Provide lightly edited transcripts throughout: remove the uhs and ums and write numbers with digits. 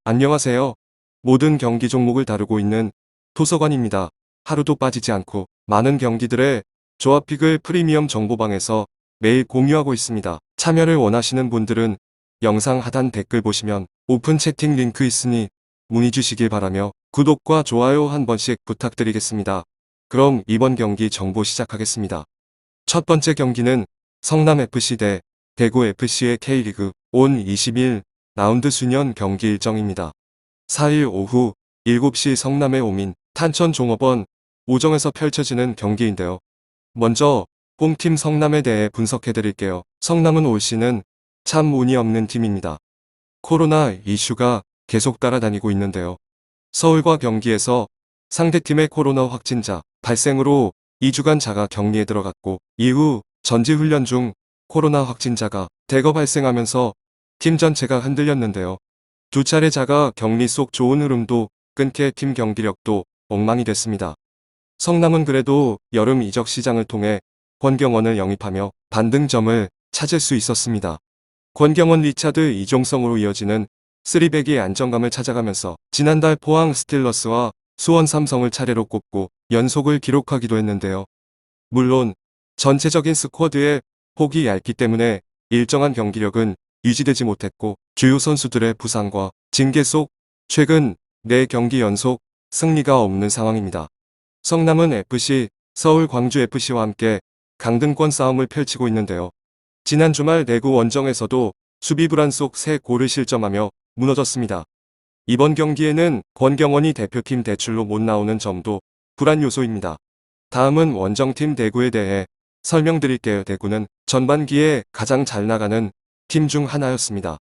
안녕하세요. 모든 경기 종목을 다루고 있는 도서관입니다. 하루도 빠지지 않고 많은 경기들의 조합픽을 프리미엄 정보방에서 매일 공유하고 있습니다. 참여를 원하시는 분들은 영상 하단 댓글 보시면 오픈 채팅 링크 있으니 문의 주시길 바라며 구독과 좋아요 한 번씩 부탁드리겠습니다. 그럼 이번 경기 정보 시작하겠습니다. 첫 번째 경기는 성남FC 대 대구FC의 K리그 온 21 라운드 수년 경기 일정입니다. 4일 오후 7시 성남의 오민 탄천종업원 오정에서 펼쳐지는 경기인데요. 먼저 홈팀 성남에 대해 분석해드릴게요. 성남은 올 시즌 참 운이 없는 팀입니다. 코로나 이슈가 계속 따라다니고 있는데요. 서울과 경기에서 상대팀의 코로나 확진자 발생으로 2주간 자가 격리에 들어갔고 이후 전지훈련 중 코로나 확진자가 대거 발생하면서 팀 전체가 흔들렸는데요. 두 차례 자가 격리 속 좋은 흐름도 끊게 팀 경기력도 엉망이 됐습니다. 성남은 그래도 여름 이적 시장을 통해 권경원을 영입하며 반등점을 찾을 수 있었습니다. 권경원, 리차드, 이종성으로 이어지는 3백의 안정감을 찾아가면서 지난달 포항 스틸러스와 수원 삼성을 차례로 꼽고 연속을 기록하기도 했는데요. 물론 전체적인 스쿼드의 폭이 얇기 때문에 일정한 경기력은 유지되지 못했고 주요 선수들의 부상과 징계 속 최근 4경기 연속 승리가 없는 상황입니다. 성남은 FC, 서울 광주FC와 함께 강등권 싸움을 펼치고 있는데요. 지난 주말 대구 원정에서도 수비 불안 속 3골을 실점하며 무너졌습니다. 이번 경기에는 권경원이 대표팀 대출로 못 나오는 점도 불안 요소입니다. 다음은 원정팀 대구에 대해 설명드릴게요. 대구는 전반기에 가장 잘 나가는 팀 중 하나였습니다.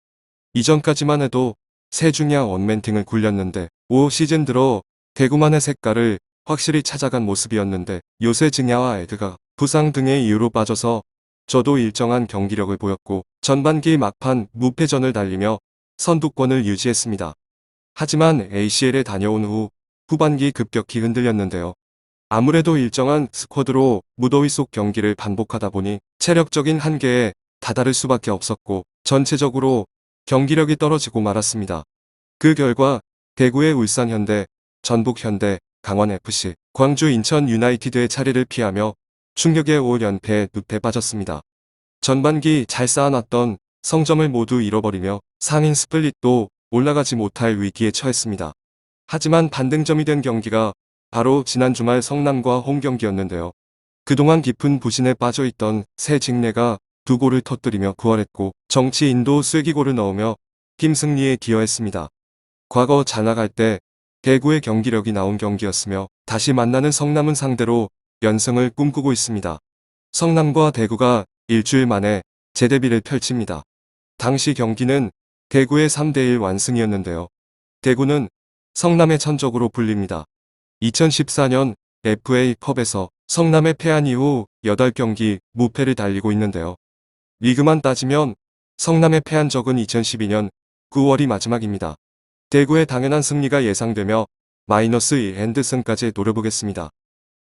이전까지만 해도 세중야 원맨팅을 굴렸는데 올 시즌 들어 대구만의 색깔을 확실히 찾아간 모습이었는데 요새 증야와 에드가 부상 등의 이유로 빠져서 저도 일정한 경기력을 보였고 전반기 막판 무패전을 달리며 선두권을 유지했습니다. 하지만 ACL에 다녀온 후 후반기 급격히 흔들렸는데요. 아무래도 일정한 스쿼드로 무더위 속 경기를 반복하다 보니 체력적인 한계에 다다를 수밖에 없었고 전체적으로 경기력이 떨어지고 말았습니다. 그 결과 대구의 울산현대, 전북현대, 강원FC, 광주 인천 유나이티드의 차례를 피하며 충격의 5연패 늪에 빠졌습니다. 전반기 잘 쌓아놨던 성점을 모두 잃어버리며 상인 스플릿도 올라가지 못할 위기에 처했습니다. 하지만 반등점이 된 경기가 바로 지난 주말 성남과 홈경기였는데요. 그동안 깊은 부진에 빠져있던 새 직내가 2골을 터뜨리며 부활했고 정치인도 쐐기골을 넣으며 팀 승리에 기여했습니다. 과거 잘 나갈 때 대구의 경기력이 나온 경기였으며 다시 만나는 성남은 상대로 연승을 꿈꾸고 있습니다. 성남과 대구가 일주일 만에 재대비를 펼칩니다. 당시 경기는 대구의 3대1 완승이었는데요. 대구는 성남의 천적으로 불립니다. 2014년 FA컵에서 성남에 패한 이후 8경기 무패를 달리고 있는데요. 리그만 따지면 성남에 패한 적은 2012년 9월이 마지막입니다. 대구의 당연한 승리가 예상되며 -1 핸드슨까지 노려보겠습니다.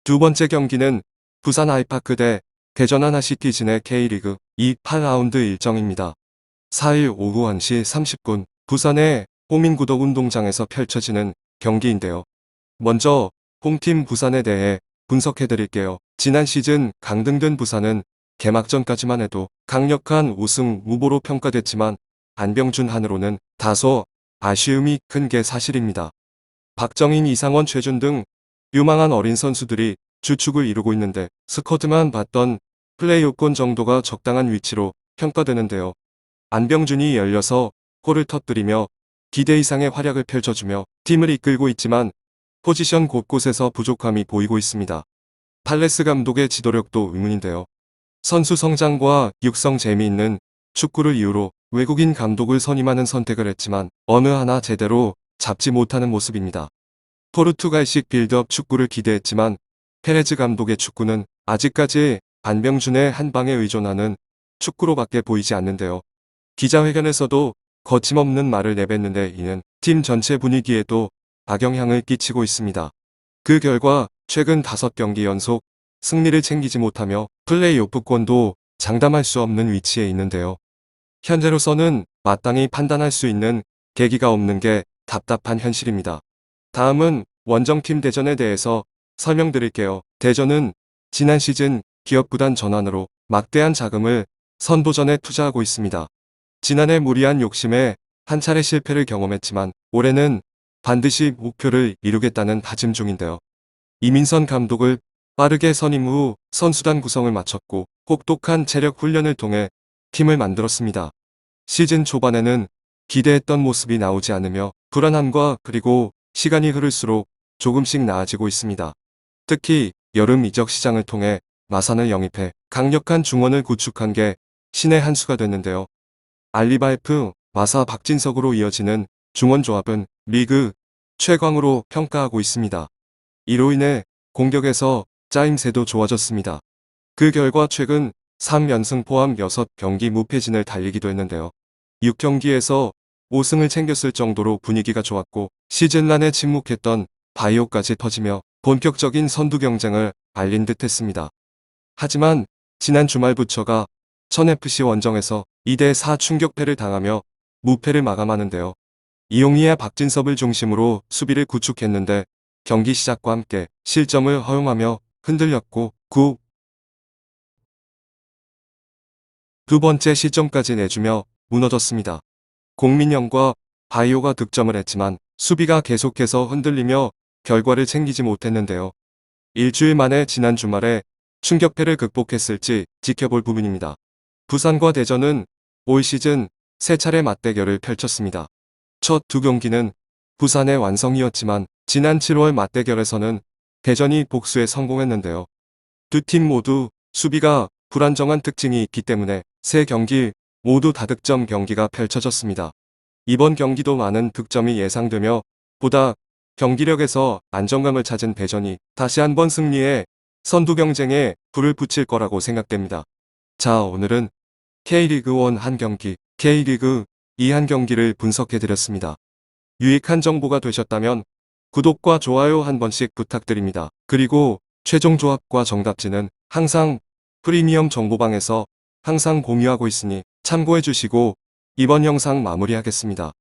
두 번째 경기는 부산 아이파크 대 대전 하나시티즌의 K리그 2 8라운드 일정입니다. 4일 오후 1시 30분 부산의 호민구덕운동장에서 펼쳐지는 경기인데요. 먼저 홈팀 부산에 대해 분석해드릴게요. 지난 시즌 강등된 부산은 개막전까지만 해도 강력한 우승 후보로 평가됐지만 안병준 한으로는 다소 아쉬움이 큰 게 사실입니다. 박정인, 이상원, 최준 등 유망한 어린 선수들이 주축을 이루고 있는데 스쿼드만 봤던 플레이오권 정도가 적당한 위치로 평가되는데요. 안병준이 16골을 터뜨리며 기대 이상의 활약을 펼쳐주며 팀을 이끌고 있지만 포지션 곳곳에서 부족함이 보이고 있습니다. 팔레스 감독의 지도력도 의문인데요. 선수 성장과 육성 재미있는 축구를 이유로 외국인 감독을 선임하는 선택을 했지만 어느 하나 제대로 잡지 못하는 모습입니다. 포르투갈식 빌드업 축구를 기대했지만 페레즈 감독의 축구는 아직까지 안병준의 한 방에 의존하는 축구로밖에 보이지 않는데요. 기자회견에서도 거침없는 말을 내뱉는데 이는 팀 전체 분위기에도 악영향을 끼치고 있습니다. 그 결과 최근 5경기 연속 승리를 챙기지 못하며 플레이오프권도 장담할 수 없는 위치에 있는데요. 현재로서는 마땅히 판단할 수 있는 계기가 없는 게 답답한 현실입니다. 다음은 원정팀 대전에 대해서 설명드릴게요. 대전은 지난 시즌 기업 구단 전환으로 막대한 자금을 선도전에 투자하고 있습니다. 지난해 무리한 욕심에 한 차례 실패를 경험했지만 올해는 반드시 목표를 이루겠다는 다짐 중인데요. 이민선 감독을 빠르게 선임 후 선수단 구성을 마쳤고 혹독한 체력 훈련을 통해 팀을 만들었습니다. 시즌 초반에는 기대했던 모습이 나오지 않으며 불안함과 그리고 시간이 흐를수록 조금씩 나아지고 있습니다. 특히 여름 이적 시장을 통해 마산을 영입해 강력한 중원을 구축한 게 신의 한 수가 됐는데요. 알리바이프, 마사 박진석으로 이어지는 중원 조합은 리그 최강으로 평가하고 있습니다. 이로 인해 공격에서 짜임새도 좋아졌습니다. 그 결과 최근 3연승 포함 6경기 무패진을 달리기도 했는데요. 6경기에서 5승을 챙겼을 정도로 분위기가 좋았고 시즌란에 침묵했던 바이오까지 터지며 본격적인 선두 경쟁을 알린 듯 했습니다. 하지만 지난 주말 부처가 천FC 원정에서 2대4 충격패를 당하며 무패를 마감하는데요. 이용희와 박진섭을 중심으로 수비를 구축했는데 경기 시작과 함께 실점을 허용하며 흔들렸고 두 번째 실점까지 내주며 무너졌습니다. 공민영과 바이오가 득점을 했지만 수비가 계속해서 흔들리며 결과를 챙기지 못했는데요. 일주일 만에 지난 주말에 충격패를 극복했을지 지켜볼 부분입니다. 부산과 대전은 올 시즌 3차례 맞대결을 펼쳤습니다. 첫 두 경기는 부산의 완성이었지만 지난 7월 맞대결에서는 대전이 복수에 성공했는데요. 두 팀 모두 수비가 불안정한 특징이 있기 때문에 세 경기 모두 다득점 경기가 펼쳐졌습니다. 이번 경기도 많은 득점이 예상되며 보다 경기력에서 안정감을 찾은 대전이 다시 한번 승리해 선두 경쟁에 불을 붙일 거라고 생각됩니다. 자, 오늘은 K리그1 한 경기, K리그2 한 경기를 분석해드렸습니다. 유익한 정보가 되셨다면 구독과 좋아요 한 번씩 부탁드립니다. 그리고 최종 조합과 정답지는 항상 프리미엄 정보방에서 항상 공유하고 있으니 참고해 주시고 이번 영상 마무리하겠습니다.